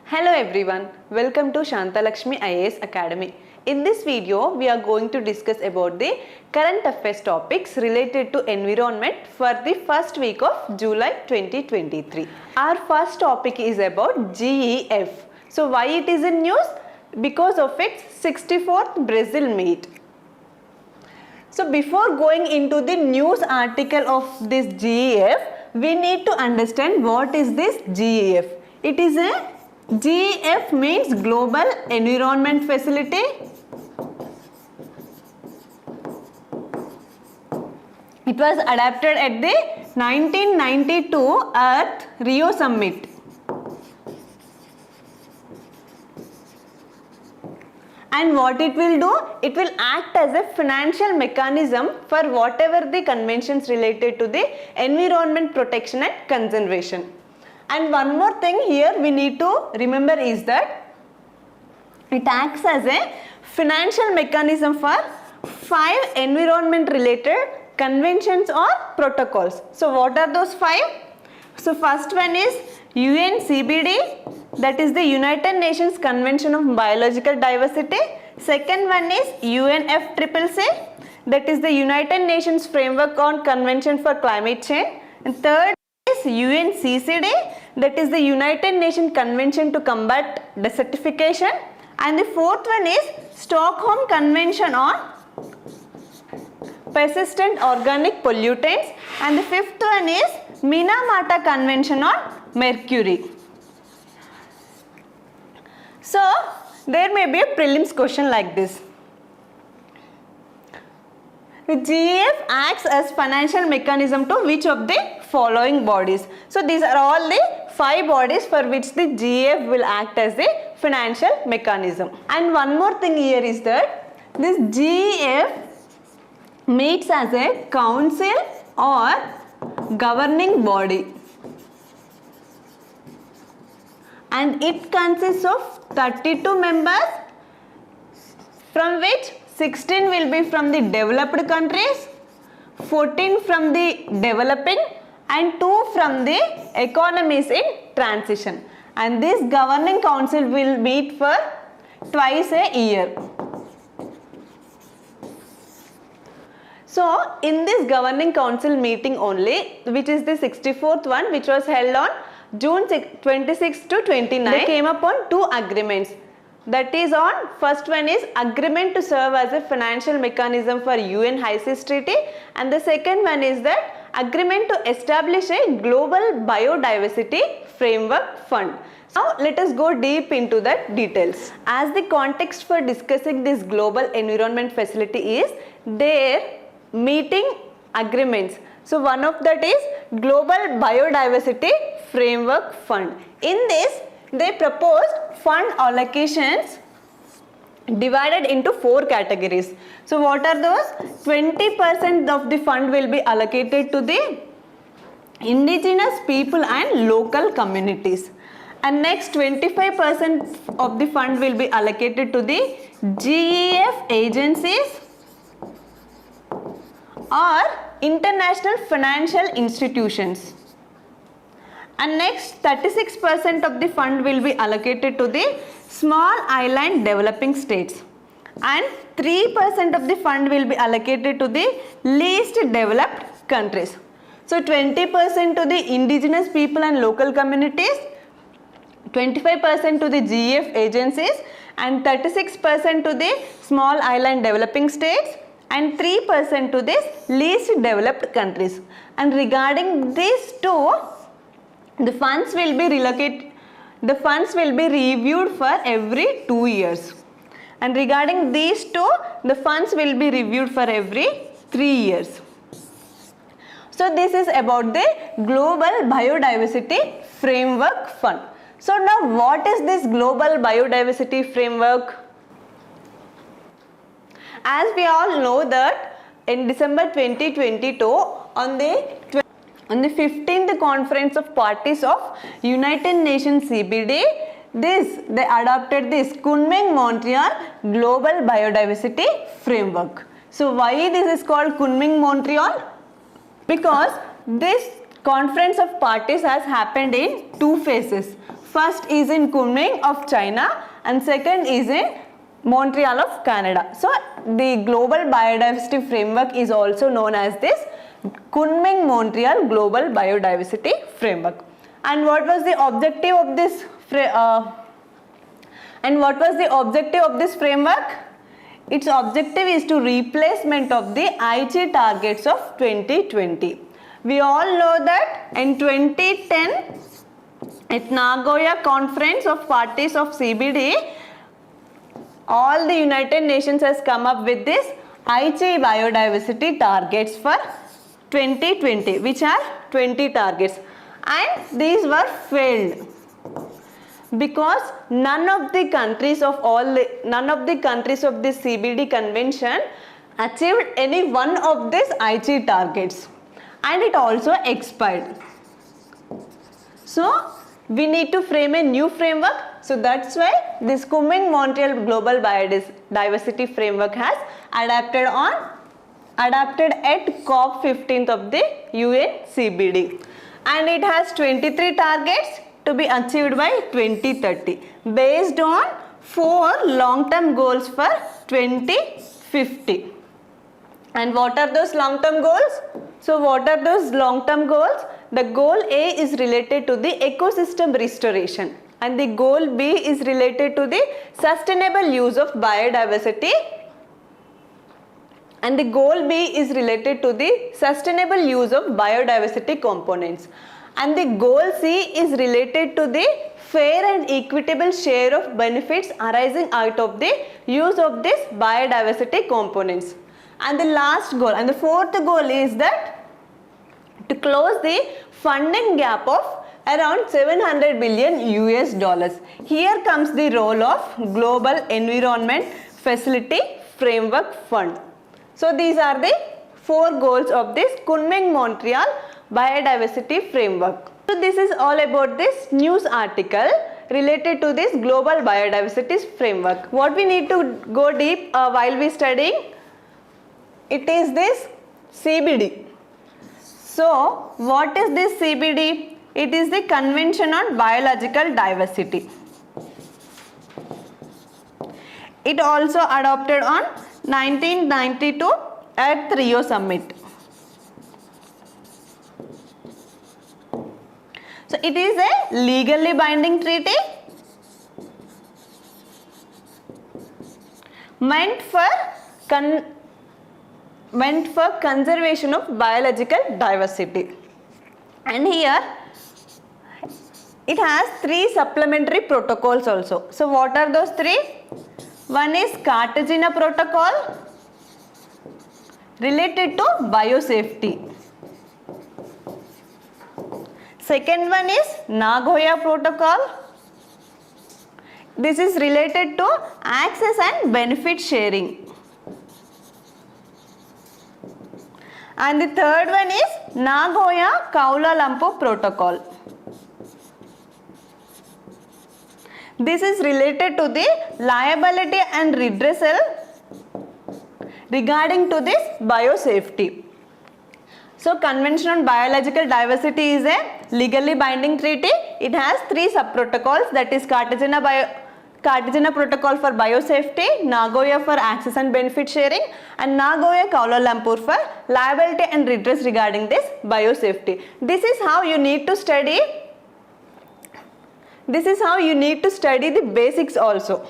Hello everyone, welcome to Shantalakshmi IAS Academy. In this video, we are going to discuss about the current affairs topics related to environment for the first week of July 2023. Our first topic is about GEF. So why it is in news? Because of its 64th Brazil meet. So before going into the news article of this GEF, we need to understand what is this GEF. It is a GEF means Global Environment Facility. It was adapted at the 1992 Earth Rio Summit. And what it will do? It will act as a financial mechanism for whatever the conventions related to the environment protection and conservation. And one more thing here we need to remember is that it acts as a financial mechanism for 5 environment related conventions or protocols. So what are those 5? So first one is UNCBD, that is the United Nations Convention of Biological Diversity. Second one is UNFCCC, that is the United Nations Framework on Convention for Climate Change. And third is UNCCD, that is the United Nations Convention to Combat Desertification. And the fourth one is Stockholm Convention on Persistent Organic Pollutants. And the fifth one is Minamata Convention on Mercury. So there may be a prelims question like this. The GEF acts as financial mechanism to which of the following bodies? So these are all the 5 bodies for which the GEF will act as the financial mechanism. And one more thing here is that this GEF meets as a council or governing body. And it consists of 32 members, from which 16 will be from the developed countries, 14 from the developing, and 2 from the economies in transition. And this governing council will meet for twice a year. So in this governing council meeting only, which is the 64th one, which was held on June 26 to 29, they came upon 2 agreements. That is on, first one is agreement to serve as a financial mechanism for UN High Seas Treaty, and the second one is that agreement to establish a global biodiversity framework fund. Now let us go deep into the details. As the context for discussing this global environment facility is their meeting agreements. So one of that is Global Biodiversity Framework Fund. In this, they proposed fund allocations divided into 4 categories. So what are those? 20% of the fund will be allocated to the indigenous people and local communities. And next 25% of the fund will be allocated to the GEF agencies or international financial institutions. And next 36% of the fund will be allocated to the small island developing states, and 3% of the fund will be allocated to the least developed countries. So 20% to the indigenous people and local communities, 25% to the GEF agencies, and 36% to the small island developing states, and 3% to the least developed countries. And regarding these 2, the funds will be reviewed for every 2 years. And regarding these 2, the funds will be reviewed for every 3 years. So this is about the Global Biodiversity Framework Fund. So now what is this Global Biodiversity Framework? As we all know that in December 2022 on the 15th Conference of Parties of United Nations CBD, they adopted this Kunming-Montreal Global Biodiversity Framework. So why this is called Kunming-Montreal? Because this conference of parties has happened in 2 phases. First is in Kunming of China and second is in Montreal of Canada. So the Global Biodiversity Framework is also known as this Kunming-Montreal Global Biodiversity Framework. And what was the objective of this framework? Its objective is to replacement of the Aichi targets of 2020. We all know that in 2010 at Nagoya Conference of Parties of CBD, all the United Nations has come up with this Aichi biodiversity targets for 2020, which are 20 targets, and these were failed because none of the countries of this CBD convention achieved any one of these Aichi targets, and it also expired. So we need to frame a new framework. So that's why this Kunming-Montreal Global Biodiversity Framework has adapted at COP 15th of the UN CBD, and it has 23 targets to be achieved by 2030 based on 4 long-term goals for 2050. And what are those long-term goals? So what are those long-term goals? The goal A is related to the ecosystem restoration, and the goal B is related to the sustainable use of biodiversity, and the goal B is related to the sustainable use of biodiversity components, and the goal C is related to the fair and equitable share of benefits arising out of the use of these biodiversity components. And the last goal and the fourth goal is that to close the funding gap of around $700 billion. Here comes the role of Global Environment Facility Framework Fund. So these are the 4 goals of this Kunming-Montreal Biodiversity Framework. So this is all about this news article related to this Global Biodiversity Framework. What we need to go deep while we studying, it is this CBD. So what is this CBD? It is the Convention on Biological Diversity. It also adopted on 1992 at Rio Summit. So it is a legally binding treaty meant for conservation of biological diversity, and here it has 3 supplementary protocols also. So what are those 3? One is Cartagena Protocol related to biosafety. Second one is Nagoya Protocol. This is related to access and benefit sharing. And the third one is Nagoya Kuala Lumpur Protocol. This is related to the liability and redressal regarding to this biosafety. So Convention on Biological Diversity is a legally binding treaty. It has 3 sub-protocols, that is Cartagena Protocol for biosafety, Nagoya for access and benefit sharing, and Nagoya Kuala Lumpur for liability and redress regarding this biosafety. This is how you need to study the basics also.